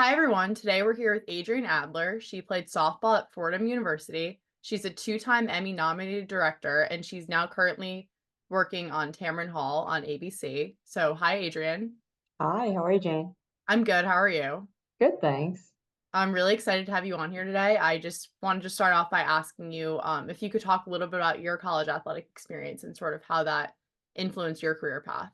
Hi everyone. Today we're here with Adriane Adler. She played softball at Fordham University. She's a two-time Emmy-nominated director, and she's now currently working on Tamron Hall on ABC. So, hi Adriane. Hi, how are you, Jane? I'm good. How are you? Good, thanks. I'm really excited to have you on here today. I just wanted to start off by asking you if you could talk a little bit about your college athletic experience and sort of how that influenced your career path.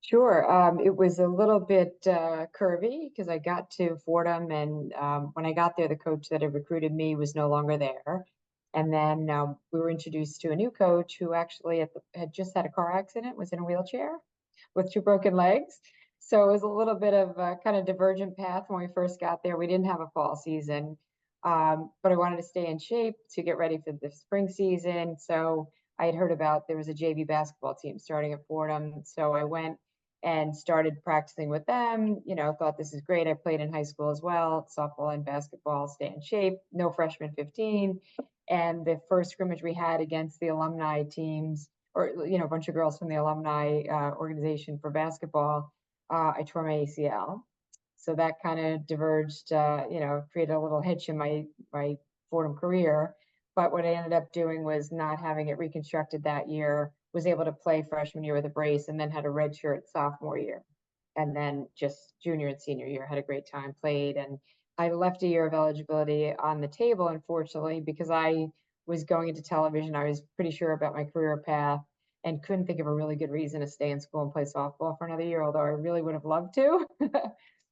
Sure. It was a little bit curvy because I got to Fordham, and when I got there, the coach that had recruited me was no longer there. And then we were introduced to a new coach who actually had just had a car accident, was in a wheelchair with two broken legs. So it was a little bit of a kind of divergent path when we first got there. We didn't have a fall season, but I wanted to stay in shape to get ready for the spring season. So I had heard about there was a JV basketball team starting at Fordham. So I went and started practicing with them. Thought this is great. I played in high school as well, softball and basketball, stay in shape, no freshman 15. And the first scrimmage we had against the alumni teams, or, a bunch of girls from the alumni organization for basketball, I tore my ACL. So that kind of diverged, created a little hitch in my Fordham career. But what I ended up doing was not having it reconstructed that year, was able to play freshman year with a brace, and then had a redshirt sophomore year. And then just junior and senior year, had a great time, played. And I left a year of eligibility on the table, unfortunately, because I was going into television. I was pretty sure about my career path and couldn't think of a really good reason to stay in school and play softball for another year, although I really would have loved to.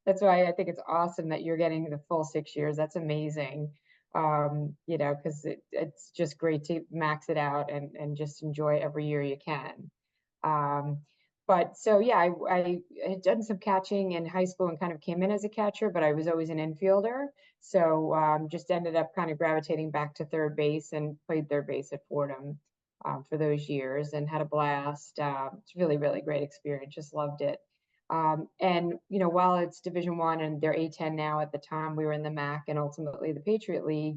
That's why I think it's awesome that you're getting the full 6 years. That's amazing. Because it's just great to max it out and just enjoy every year you can. Um, but so yeah, I had done some catching in high school and kind of came in as a catcher, but I was always an infielder. So just ended up kind of gravitating back to third base and played third base at Fordham for those years and had a blast. It's really, really great experience. Just loved it. And while it's Division I and they're A10 now, at the time we were in the MAC and ultimately the Patriot League,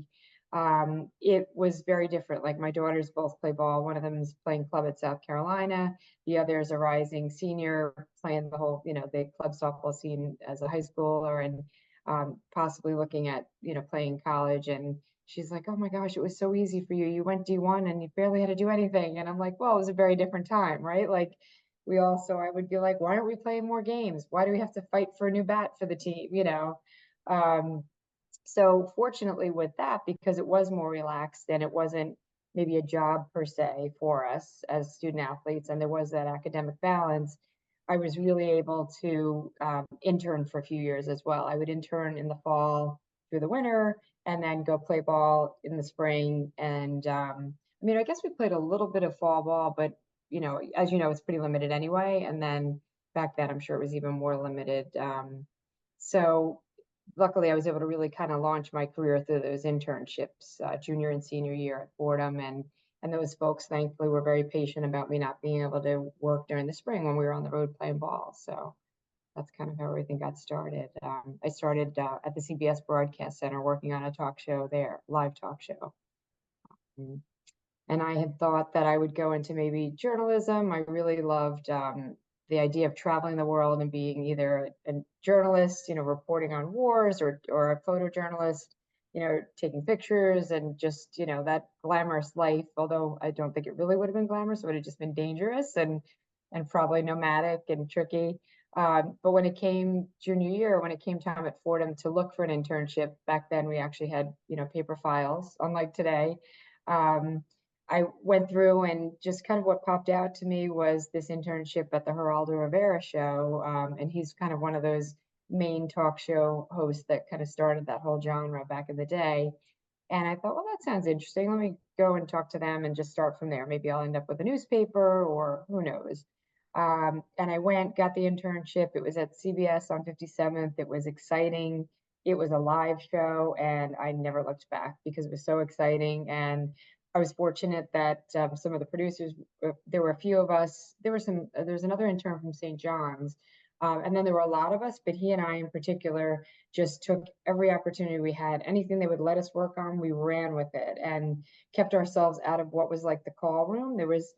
it was very different. Like, my daughters both play ball. One of them is playing club at South Carolina. The other is a rising senior playing the whole, the club softball scene as a high schooler, and possibly looking at, playing college. And she's like, "Oh my gosh, it was so easy for you. You went D1 and you barely had to do anything." And I'm like, well, it was a very different time, right? Like, I would be like, why aren't we playing more games? Why do we have to fight for a new bat for the team? Um, so fortunately with that, because it was more relaxed and it wasn't maybe a job per se for us as student athletes, and there was that academic balance, I was really able to intern for a few years as well. I would intern in the fall through the winter and then go play ball in the spring. And I guess we played a little bit of fall ball, but as you know, it's pretty limited anyway. And then back then, I'm sure it was even more limited. So luckily, I was able to really kind of launch my career through those internships, junior and senior year at Fordham, and those folks, thankfully, were very patient about me not being able to work during the spring when we were on the road playing ball. So that's kind of how everything got started. I started at the CBS Broadcast Center working on a talk show there, live talk show. Mm. And I had thought that I would go into maybe journalism. I really loved the idea of traveling the world and being either a journalist, reporting on wars, or a photojournalist, taking pictures, and just, that glamorous life. Although I don't think it really would have been glamorous, it would have just been dangerous and probably nomadic and tricky. But when it came junior year, when it came time at Fordham to look for an internship, back then we actually had, paper files, unlike today. Um, I went through, and just kind of what popped out to me was this internship at the Geraldo Rivera show. And he's kind of one of those main talk show hosts that kind of started that whole genre back in the day. And I thought, well, that sounds interesting. Let me go and talk to them and just start from there. Maybe I'll end up with a newspaper, or who knows. And I went, got the internship. It was at CBS on 57th. It was exciting. It was a live show, and I never looked back because it was so exciting. And I was fortunate that some of the producers, there were a few of us. There's another intern from St. John's, and then there were a lot of us, but he and I in particular just took every opportunity we had. Anything they would let us work on, we ran with it and kept ourselves out of what was like the call room. There was,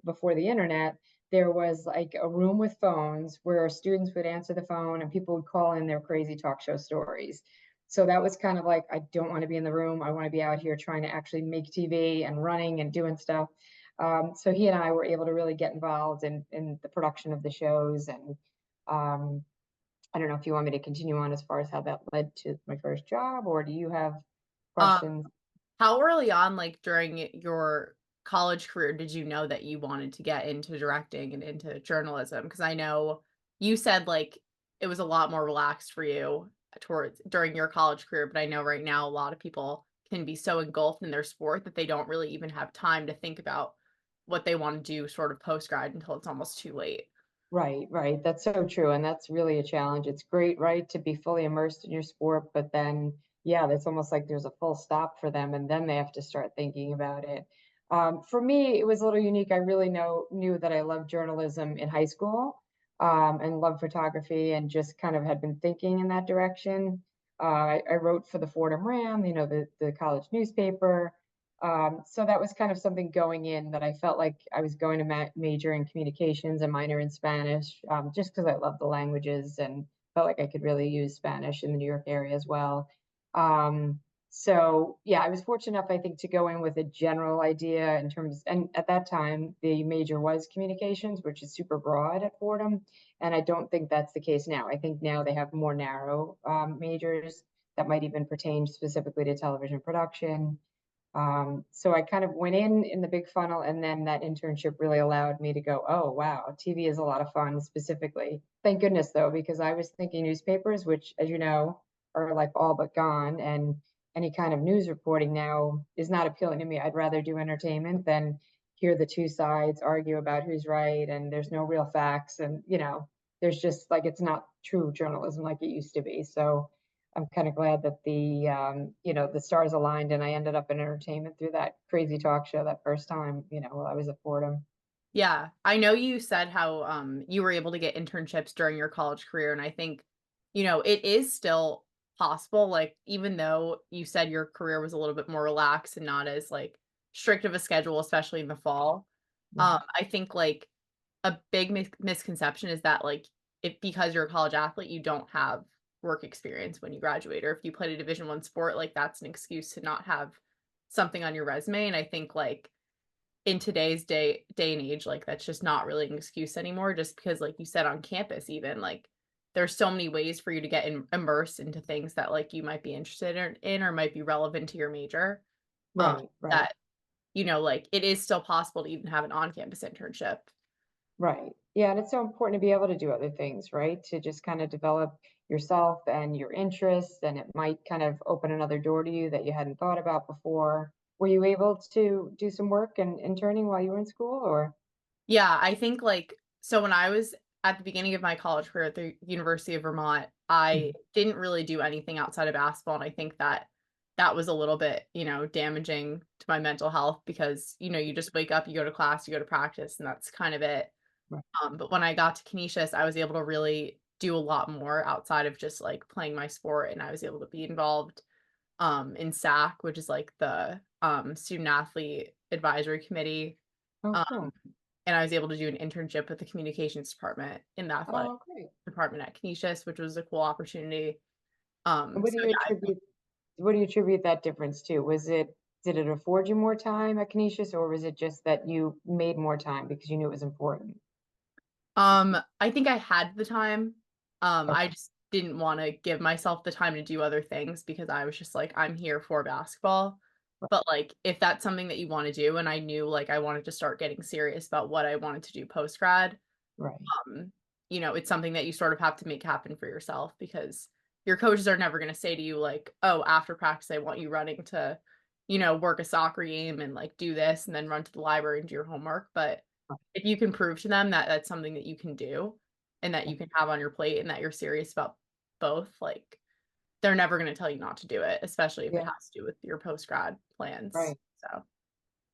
before the internet, there was like a room with phones where students would answer the phone and people would call in their crazy talk show stories. So that was kind of like, I don't want to be in the room. I want to be out here trying to actually make TV and running and doing stuff. So he and I were able to really get involved in the production of the shows. And um, I don't know if you want me to continue on as far as how that led to my first job, or do you have Um, questions? how early on, like, during your college career did you know that you wanted to get into directing and into journalism? Because I know you said, like, it was a lot more relaxed for you towards during your college career, but I know right now a lot of people can be so engulfed in their sport that they don't really even have time to think about what they wanna do sort of post-grad until it's almost too late. Right, right. That's so true. And that's really a challenge. It's great, right, to be fully immersed in your sport, but then, yeah, that's almost like there's a full stop for them, and then they have to start thinking about it. For me, it was a little unique. I really knew that I loved journalism in high school, and loved photography, and just kind of had been thinking in that direction. I wrote for the Fordham Ram, the college newspaper. So that was kind of something going in that I felt like I was going to major in communications and minor in Spanish, just because I love the languages and felt like I could really use Spanish in the New York area as well. Um, so yeah, I was fortunate enough, I think, to go in with a general idea in terms, and at that time, the major was communications, which is super broad at Fordham. And I don't think that's the case now. I think now they have more narrow majors that might even pertain specifically to television production. So I kind of went in the big funnel, and then that internship really allowed me to go, oh, wow, TV is a lot of fun specifically. Thank goodness, though, because I was thinking newspapers, which, as you know, are like all but gone. And any kind of news reporting now is not appealing to me. I'd rather do entertainment than hear the two sides argue about who's right. And there's no real facts. And, there's just like, it's not true journalism like it used to be. So I'm kind of glad that the stars aligned and I ended up in entertainment through that crazy talk show that first time, while I was at Fordham. Yeah, I know you said how, you were able to get internships during your college career, and I think, it is still possible, like, even though you said your career was a little bit more relaxed and not as, like, strict of a schedule, especially in the fall. Right. I think, like, a big misconception is that, like, if because you're a college athlete, you don't have work experience when you graduate, or if you played a Division I sport, like, that's an excuse to not have something on your resume, and I think, like, in today's day and age, like, that's just not really an excuse anymore just because, like you said, on campus even, like, there's so many ways for you to get immersed into things that, like, you might be interested in or might be relevant to your major, um, Right, right, that, like, it is still possible to even have an on-campus internship. right. Yeah, and it's so important to be able to do other things, right? To just kind of develop yourself and your interests, and it might kind of open another door to you that you hadn't thought about before. Were you able to do some work and interning while you were in school, or? Yeah, I think, like, so when I was at the beginning of my college career at the University of Vermont, I Mhm. didn't really do anything outside of basketball, and I think that that was a little bit, damaging to my mental health because, you just wake up, you go to class, you go to practice, and that's kind of it. Right. But when I got to Canisius, I was able to really do a lot more outside of just, like, playing my sport, and I was able to be involved, in SAC, which is, like, the, Student Athlete Advisory Committee, Oh, um, cool. and I was able to do an internship with the communications department in the athletic Oh, great. department at Canisius, which was a cool opportunity. And So yeah, I think what do you attribute that difference to? Did it afford you more time at Canisius, or was it just that you made more time because you knew it was important? I think I had the time. I Okay. just didn't wanna give myself the time to do other things because I was just like, "I'm here for basketball." Right. But, like, if that's something that you wanna do and I knew, like, I wanted to start getting serious about what I wanted to do post grad, Right. um, it's something that you sort of have to make happen for yourself because your coaches are never gonna say to you, like, "Oh, after practice, I want you running to, work a soccer game and, like, do this and then run to the library and do your homework." But if you can prove to them that that's something that you can do and that you Right. can have on your plate and that you're serious about both, like, they're never gonna tell you not to do it, especially if it Yeah. has to do with your post grad plans. Right. So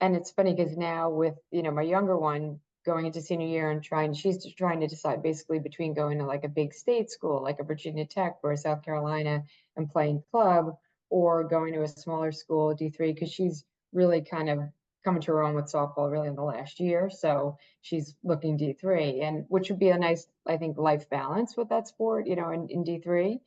And it's funny because now with, my younger one going into senior year and she's just trying to decide basically between going to like a big state school, like a Virginia Tech or a South Carolina and playing club, or going to a smaller school, D3, because she's really kind of coming to her own with softball really in the last year. So she's looking D3, and which would be a nice, I think, life balance with that sport, in D3.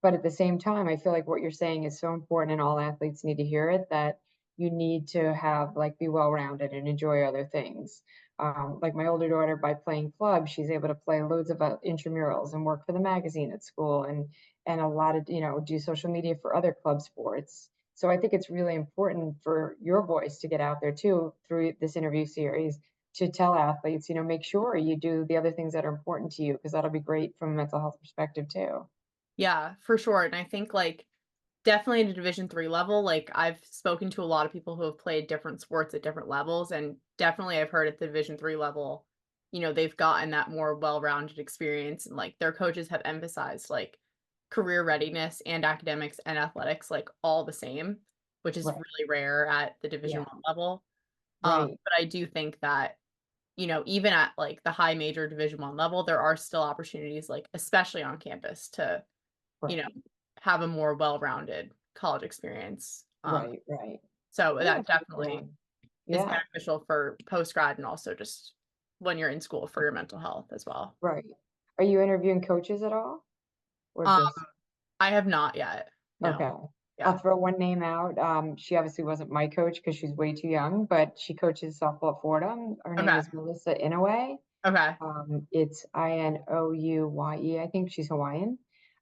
But at the same time, I feel like what you're saying is so important, and all athletes need to hear it, that you need to have like be well-rounded and enjoy other things. Like my older daughter, by playing club, she's able to play loads of intramurals and work for the magazine at school, and a lot of do social media for other club sports. So I think it's really important for your voice to get out there too through this interview series, to tell athletes, make sure you do the other things that are important to you, because that'll be great from a mental health perspective too. Yeah, for sure, and I think, like, definitely at a Division 3 level, like, I've spoken to a lot of people who have played different sports at different levels, and definitely I've heard at the Division 3 level, they've gotten that more well-rounded experience, and, like, their coaches have emphasized, like, career readiness and academics and athletics, like, all the same, which is Right. really rare at the Division Yeah. 1 level. Right. But I do think that, even at, like, the high major Division 1 level, there are still opportunities, like, especially on campus to, you Right. know, have a more well-rounded college experience. Right. Right. So Yeah. that For definitely sure. is Yeah. beneficial for post-grad and also just when you're in school for your mental health as well. Right. Are you interviewing coaches at all, or Um, just? I have not yet. No. Okay. I'll Yeah. throw one name out. She obviously wasn't my coach because she's way too young, but she coaches softball at Fordham. Her name Okay. is Melissa Inouye. Okay. It's Inouye. I think she's Hawaiian.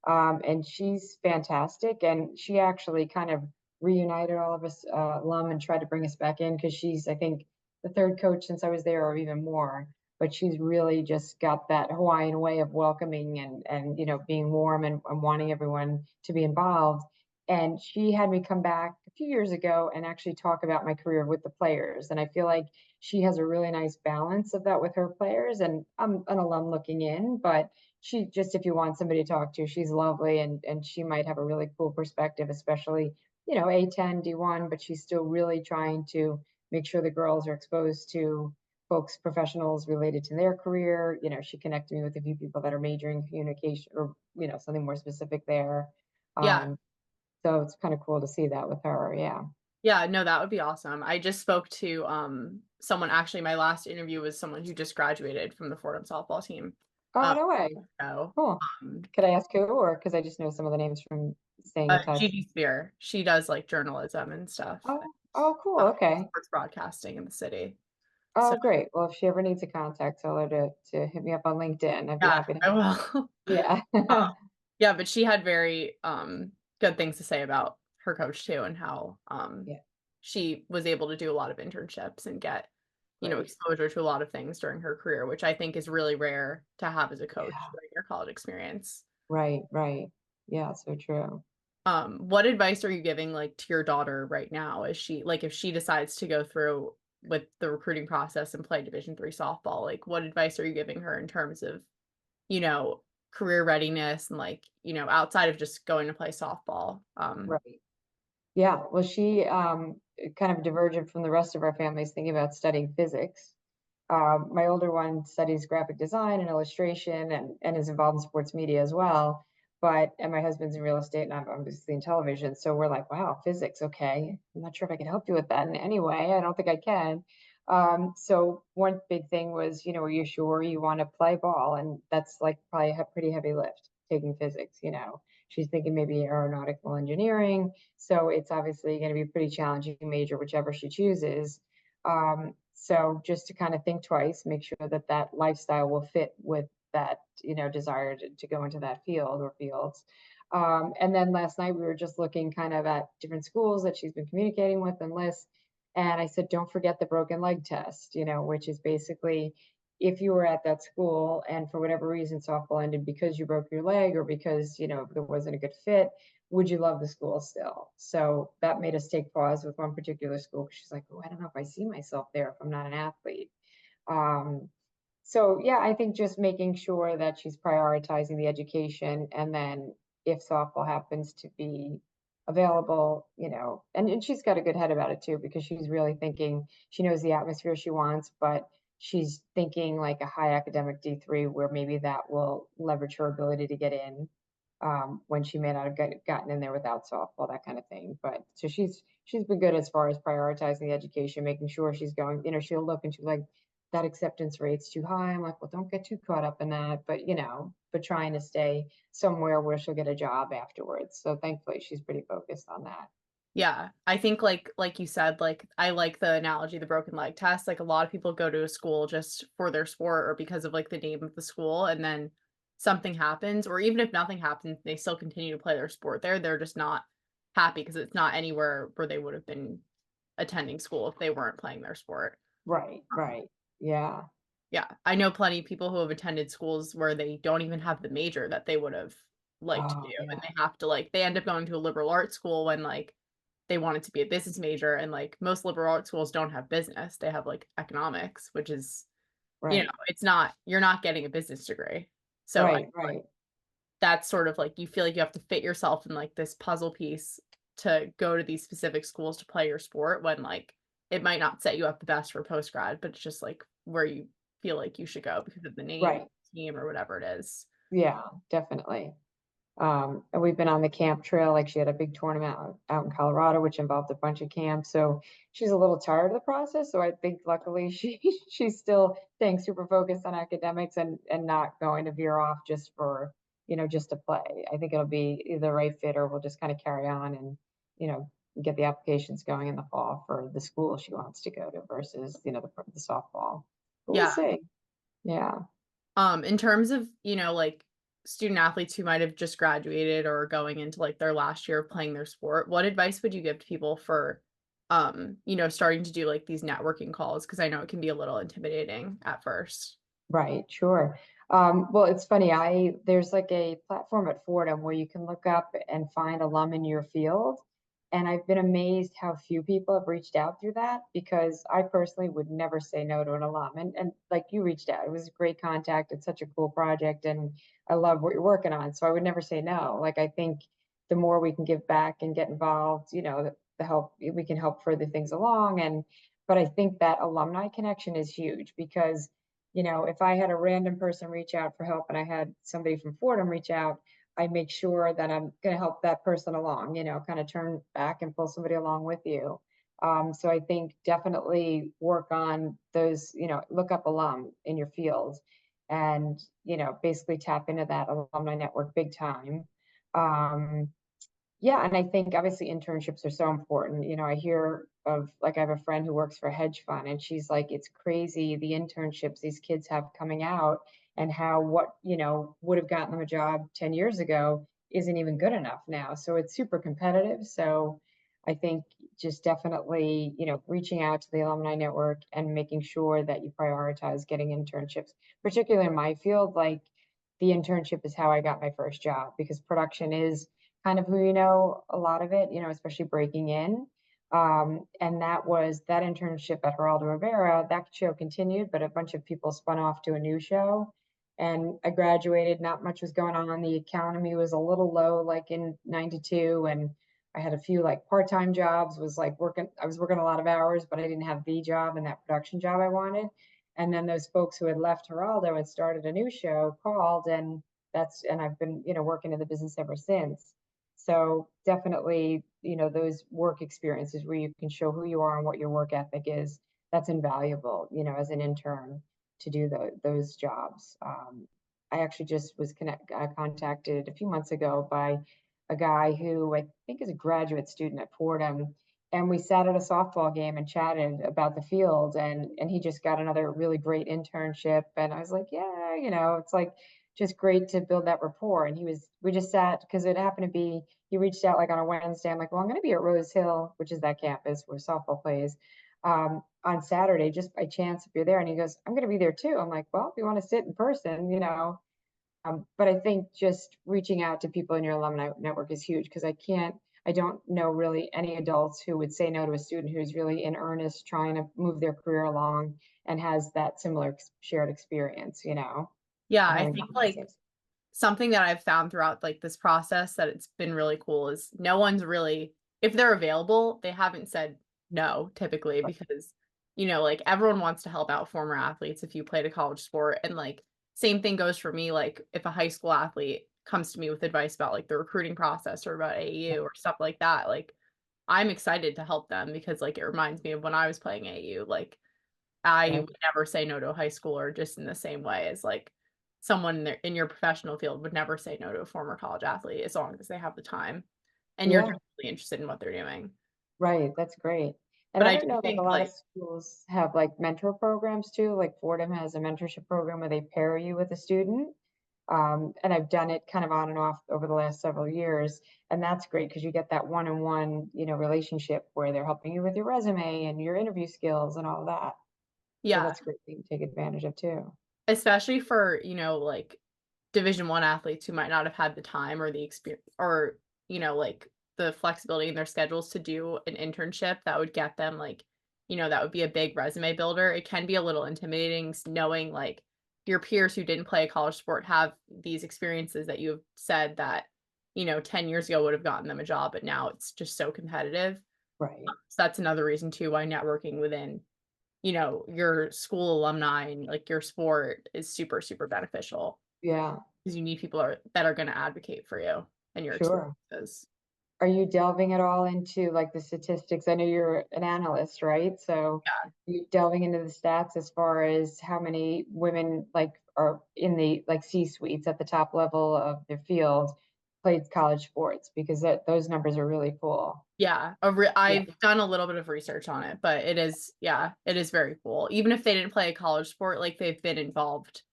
And she's fantastic. And she actually kind of reunited all of us alum and tried to bring us back in, because she's, I think, the third coach since I was there, or even more. But she's really just got that Hawaiian way of welcoming, and being warm, and wanting everyone to be involved. And she had me come back a few years ago and actually talk about my career with the players. And I feel like she has a really nice balance of that with her players. And I'm an alum looking in, but she just, if you want somebody to talk to, she's lovely, and she might have a really cool perspective, especially, A10, D1, but she's still really trying to make sure the girls are exposed to folks, professionals related to their career. She connected me with a few people that are majoring in communication, or, something more specific there. Yeah. Um, so it's kind of cool to see that with her. Yeah. Yeah, no, that would be awesome. I just spoke to, someone actually, my last interview was someone who just graduated from the Fordham softball team. Oh, Um, no way. so, Cool. um, Could I ask who, or because I just know some of the names from staying in touch? Gigi Spear, she does, like, journalism and stuff, Oh, oh, cool. uh, Okay. sports broadcasting in the city. So, Oh, great. Well, if she ever needs a contact, tell her to hit me up on LinkedIn. I'd be yeah, happy to I help. will. Yeah. Yeah, but she had very, good things to say about her coach too and how, Yeah. she was able to do a lot of internships and get, Great. exposure to a lot of things during her career, which I think is really rare to have as a coach Yeah. during your college experience. Right. Right. Yeah. So true. What advice are you giving, like, to your daughter right now? Is she like, if she decides to go through with the recruiting process and play Division 3 softball, like, what advice are you giving her in terms of, you know, career readiness and, like, outside of just going to play softball? Right. Yeah. Well, she kind of divergent from the rest of our families, thinking about studying physics. My older one studies graphic design and illustration, and is involved in sports media as well. And my husband's in real estate, and I'm obviously in television. So we're like, wow, physics. Okay. I'm not sure if I can help you with that in any way. I don't think I can. So one big thing was, are you sure you want to play ball? And that's like probably a pretty heavy lift, taking physics. She's thinking maybe aeronautical engineering. So it's obviously going to be a pretty challenging major, whichever she chooses. So just to kind of think twice, make sure that that lifestyle will fit with that, desire to go into that field or fields. And then last night we were just looking kind of at different schools that she's been communicating with and lists. And I said, don't forget the broken leg test, which is basically, if you were at that school and for whatever reason softball ended because you broke your leg, or because, there wasn't a good fit, would you love the school still? So that made us take pause with one particular school, because she's like, oh, I don't know if I see myself there if I'm not an athlete. Um, so yeah, I think just making sure that she's prioritizing the education, and then if softball happens to be available, and she's got a good head about it too, because she's really thinking, she knows the atmosphere she wants, but she's thinking like a high academic D3, where maybe that will leverage her ability to get in. when she may not have gotten in there without softball, that kind of thing. But so she's been good as far as prioritizing the education, making sure she's going, she'll look and she's like, that acceptance rate's too high. I'm like, well, don't get too caught up in that, but but trying to stay somewhere where she'll get a job afterwards. So thankfully she's pretty focused on that. Yeah, I think like you said, like I like the analogy, the broken leg test. Like a lot of people go to a school just for their sport or because of like the name of the school, and then something happens, or even if nothing happens, they still continue to play their sport there. They're just not happy because it's not anywhere where they would have been attending school if they weren't playing their sport. Right, Um, right. Yeah. yeah, I know plenty of people who have attended schools where they don't even have the major that they would have liked to Oh, do, and yeah. they have to they end up going to a liberal arts school when they wanted to be a business major, and most liberal arts schools don't have business. They have economics, which is, Right. it's not, you're not getting a business degree. So I Right, right. that's sort of you feel like you have to fit yourself in this puzzle piece to go to these specific schools to play your sport when it might not set you up the best for post grad, but it's just where you feel like you should go because of the name, Right. team, or whatever it is. Yeah, definitely. And we've been on the camp trail. Like she had a big tournament out in Colorado, which involved a bunch of camps. So she's a little tired of the process. So I think luckily she's still staying super focused on academics and not going to veer off just for, just to play. I think it'll be either the right fit or we'll just kind of carry on and, you know, get the applications going in the fall for the school she wants to go to versus, the softball. But we'll Yeah. see. Yeah. In terms of, student athletes who might have just graduated or going into their last year of playing their sport, what advice would you give to people for, starting to do these networking calls? Because I know it can be a little intimidating at first. Right, sure. Well, it's funny. There's like a platform at Fordham where you can look up and find alum in your field. And I've been amazed how few people have reached out through that because I personally would never say no to an alum. And like you reached out, it was a great contact. It's such a cool project and I love what you're working on. So I would never say no. Like I think the more we can give back and get involved, the help we can help further things along. But I think that alumni connection is huge because if I had a random person reach out for help and I had somebody from Fordham reach out, I make sure that I'm going to help that person along, kind of turn back and pull somebody along with you. So I think definitely work on those, look up alum in your field and, basically tap into that alumni network big time. Um, yeah, and I think obviously internships are so important. I hear of I have a friend who works for a hedge fund and she's like, it's crazy the internships these kids have coming out and how what, would have gotten them a job 10 years ago isn't even good enough now. So it's super competitive. So I think just definitely, reaching out to the alumni network and making sure that you prioritize getting internships, particularly in my field, like the internship is how I got my first job because production is kind of who a lot of it, especially breaking in. And that internship at Geraldo Rivera, that show continued, but a bunch of people spun off to a new show. And I graduated, not much was going on. The economy was a little low, like in 92. And I had a few part-time jobs, I was working a lot of hours, but I didn't have the job and that production job I wanted. And then those folks who had left Geraldo and started a new show called and I've been, working in the business ever since. So definitely, those work experiences where you can show who you are and what your work ethic is, that's invaluable, as an intern to do those jobs. I actually just was contacted a few months ago by a guy who I think is a graduate student at Fordham. And we sat at a softball game and chatted about the field and he just got another really great internship. And I was like, yeah, it's just great to build that rapport. And we just sat because it happened to be, he reached out on a Wednesday. I'm like, well, I'm going to be at Rose Hill, which is that campus where softball plays, on Saturday, just by chance if you're there. And he goes, I'm going to be there too. I'm like, well, if you want to sit in person, but I think just reaching out to people in your alumni network is huge because I don't know really any adults who would say no to a student who's really in earnest trying to move their career along and has that similar shared experience, Yeah, I having think gone through the same. something that I've found throughout this process that it's been really cool is no one's really, if they're available, they haven't said no typically because everyone wants to help out former athletes if you played a college sport, and same thing goes for me, if a high school athlete comes to me with advice about, like, the recruiting process or about AAU or stuff like that, like, I'm excited to help them because, like, it reminds me of when I was playing AAU, like, I Right. would never say no to a high schooler just in the same way as, like, someone in your professional field would never say no to a former college athlete as long as they have the time and you're Yeah. just really interested in what they're doing. Right, that's great. And But I I don't do know that a think, lot of like, schools have like mentor programs too. Like Fordham has a mentorship program where they pair you with a student. And I've done it kind of on and off over the last several years. And that's great because you get that one-on-one, relationship where they're helping you with your resume and your interview skills and all of that. So yeah, that's great that you can take advantage of too. especially for, like, Division I athletes who might not have had the time or the experience or, like, the flexibility in their schedules to do an internship that would get them, like, that would be a big resume builder. It can be a little intimidating knowing, like, your peers who didn't play a college sport have these experiences that you have said that, 10 years ago would have gotten them a job, but now it's just so competitive. Right. So that's another reason too why networking within, your school alumni and, like, your sport is super, super beneficial. Yeah, 'Cause you need people that are gonna advocate for you and your sure. experiences. Are you delving at all into, like, the statistics? I know you're an analyst, right? So, Yeah. you delving into the stats as far as how many women, like, are in the, like, C-suites at the top level of their field played college sports? Because those numbers are really cool. Yeah, Yeah, I've done a little bit of research on it, but it is very cool. Even if they didn't play a college sport, like, they've been involved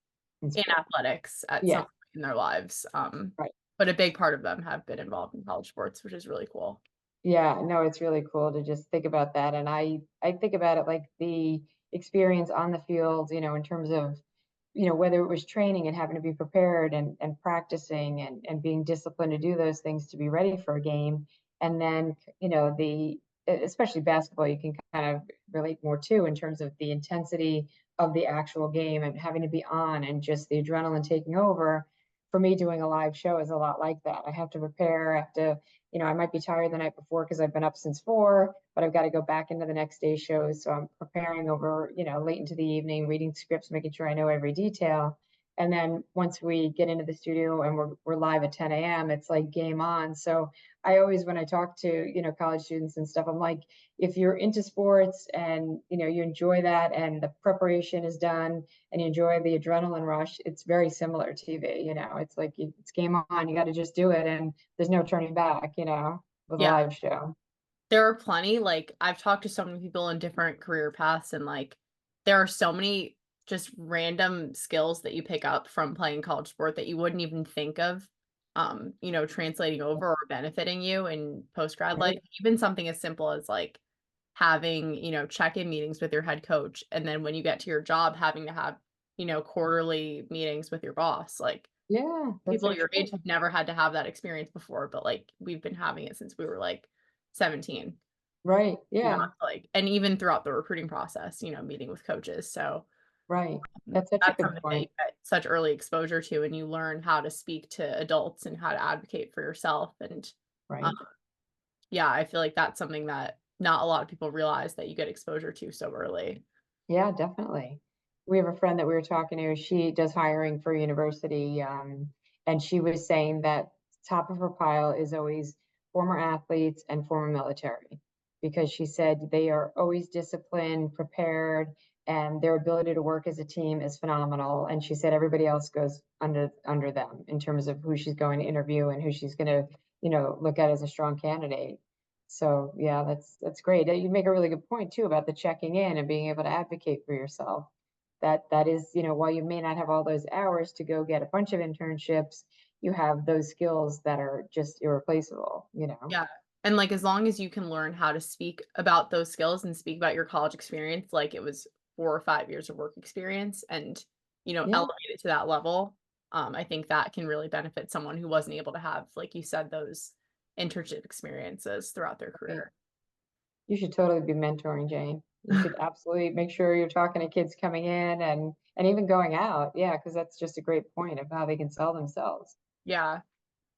in in sport. athletics at some Yeah, point in their lives, right. but a big part of them have been involved in college sports, which is really cool. Yeah, no, it's really cool to just think about that, and I think about it like the experience on the field, in terms of, whether it was training and having to be prepared and practicing and being disciplined to do those things to be ready for a game. And then, especially basketball, you can kind of relate more to in terms of the intensity of the actual game and having to be on and just the adrenaline taking over. For me, doing a live show is a lot like that. I have to prepare, I have to, I might be tired the night before because I've been up since 4, but I've got to go back into the next day's shows. So I'm preparing over, late into the evening, reading scripts, making sure I know every detail. And then once we get into the studio and we're live at 10 a.m., it's like game on. So I always, when I talk to, college students and stuff, I'm like, if you're into sports and, you enjoy that and the preparation is done and you enjoy the adrenaline rush, it's very similar to TV. It's like it's game on, you got to just do it. And there's no turning back, with a Yeah, live show. there are plenty, like, I've talked to so many people in different career paths and, like, there are so many just random skills that you pick up from playing college sport that you wouldn't even think of, translating over or benefiting you in post-grad life. Right. Even something as simple as, like, having, check-in meetings with your head coach, and then when you get to your job, having to have, quarterly meetings with your boss, like, Yeah, that's people so your age true. have never had to have that experience before, but, like, we've been having it since we were, like, 17. Right. It's Yeah. like and even throughout the recruiting process, meeting with coaches, so, Right. That's such a that's good something that you point. get such early exposure to, and you learn how to speak to adults and how to advocate for yourself, and, um, Right. yeah, I feel like that's something that not a lot of people realize that you get exposure to so early. Yeah, definitely. We have a friend that we were talking to, she does hiring for university, and she was saying that top of her pile is always former athletes and former military, because she said they are always disciplined, prepared, and their ability to work as a team is phenomenal. And she said everybody else goes under them in terms of who she's going to interview and who she's going to, look at as a strong candidate. So yeah, that's great. You make a really good point too about the checking in and being able to advocate for yourself. That is, while you may not have all those hours to go get a bunch of internships, you have those skills that are just irreplaceable. Yeah, and, like, as long as you can learn how to speak about those skills and speak about your college experience like it was 4 or 5 years of work experience and, Yeah, elevate it to that level, I think that can really benefit someone who wasn't able to have, like you said, those internship experiences throughout their right. career. You should totally be mentoring, Jane. You should absolutely make sure you're talking to kids coming in and even going out. Yeah, because that's just a great point of how they can sell themselves. Yeah,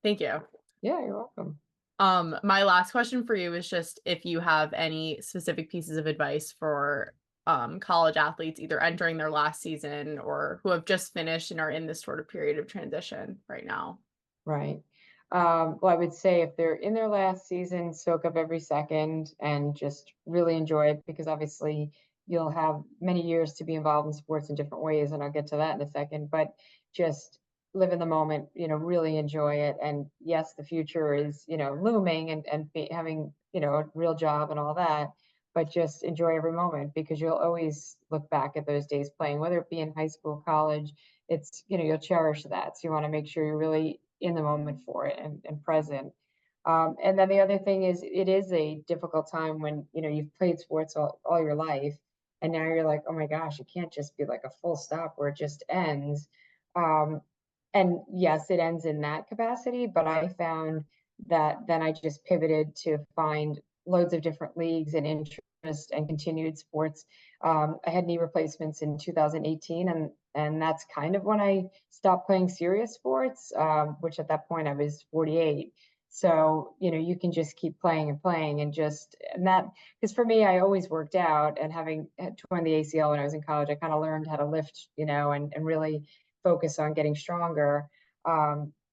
thank you. Yeah, you're welcome. My last question for you is just if you have any specific pieces of advice for, college athletes either entering their last season or who have just finished and are in this sort of period of transition right now. Right. Well, I would say if they're in their last season, soak up every second and just really enjoy it because obviously you'll have many years to be involved in sports in different ways, and I'll get to that in a second. But just live in the moment, really enjoy it. And yes, the future is, looming and having, a real job and all that, but just enjoy every moment because you'll always look back at those days playing, whether it be in high school, college, you'll cherish that. So you want to make sure you're really in the moment for it and present. And then the other thing is it is a difficult time when, you've played sports all your life. And now you're like, oh my gosh, it can't just be like a full stop where it just ends. Um, and yes, it ends in that capacity, but I found that then I just pivoted to find loads of different leagues and interest and continued sports. I had knee replacements in 2018, and that's kind of when I stopped playing serious sports, which at that point I was 48. So, you can just keep playing and playing and that, because for me, I always worked out, and having torn the ACL when I was in college, I kind of learned how to lift, and really focus on getting stronger.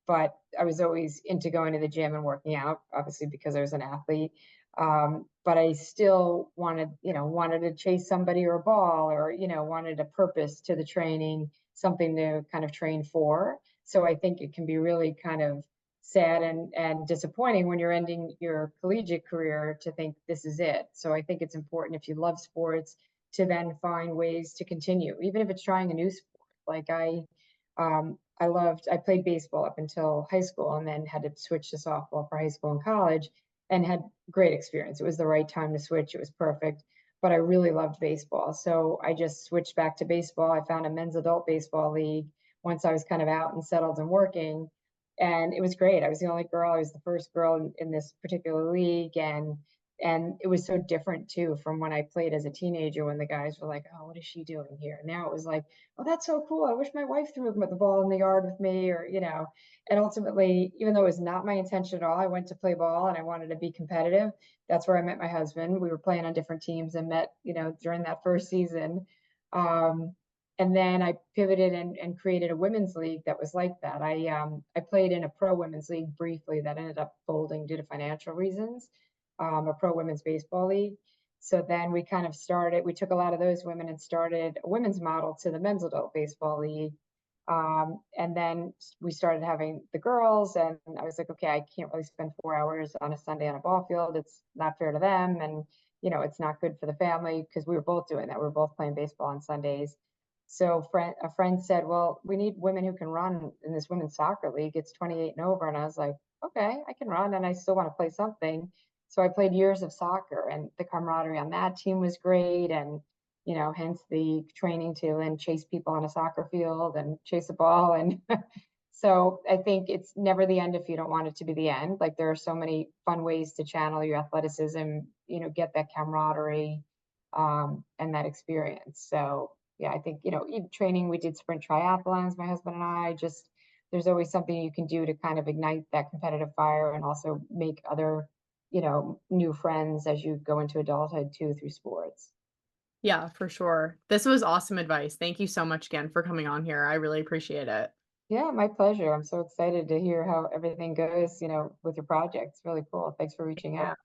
But I was always into going to the gym and working out, obviously because I was an athlete. But I still wanted to chase somebody or a ball, or, wanted a purpose to the training, something to kind of train for. So I think it can be really kind of sad and disappointing when you're ending your collegiate career to think this is it. So I think it's important if you love sports to then find ways to continue, even if it's trying a new sport. Like I played baseball up until high school and then had to switch to softball for high school and college and had great experience. It was the right time to switch. It was perfect. But I really loved baseball. So I just switched back to baseball. I found a men's adult baseball league once I was kind of out and settled and working. And it was great. I was the only girl. I was the first girl in this particular league. And it was so different too from when I played as a teenager when the guys were like, oh, what is she doing here? Now it was like, oh, that's so cool. I wish my wife threw the ball in the yard with me, or, and ultimately, even though it was not my intention at all, I went to play ball and I wanted to be competitive. That's where I met my husband. We were playing on different teams and met, during that first season. Um, and then I pivoted and created a women's league that was like that. I played in a pro women's league briefly that ended up folding due to financial reasons, a pro women's baseball league. So then we kind of started, we took a lot of those women and started a women's model to the men's adult baseball league. And then we started having the girls, and I was like, okay, I can't really spend 4 hours on a Sunday on a ball field. It's not fair to them. And, it's not good for the family because we were both doing that. We were both playing baseball on Sundays. So a friend said, well, we need women who can run in this women's soccer league. It's 28 and over. And I was like, okay, I can run and I still want to play something. So I played years of soccer, and the camaraderie on that team was great. And, hence the training to then chase people on a soccer field and chase a ball. And so I think it's never the end if you don't want it to be the end. Like there are so many fun ways to channel your athleticism, get that camaraderie, and that experience. So yeah, I think, even training, we did sprint triathlons, my husband and I, just there's always something you can do to kind of ignite that competitive fire and also make other, new friends as you go into adulthood too through sports. Yeah, for sure. This was awesome advice. Thank you so much again for coming on here. I really appreciate it. Yeah, my pleasure. I'm so excited to hear how everything goes, with your project. It's really cool. Thanks for reaching out.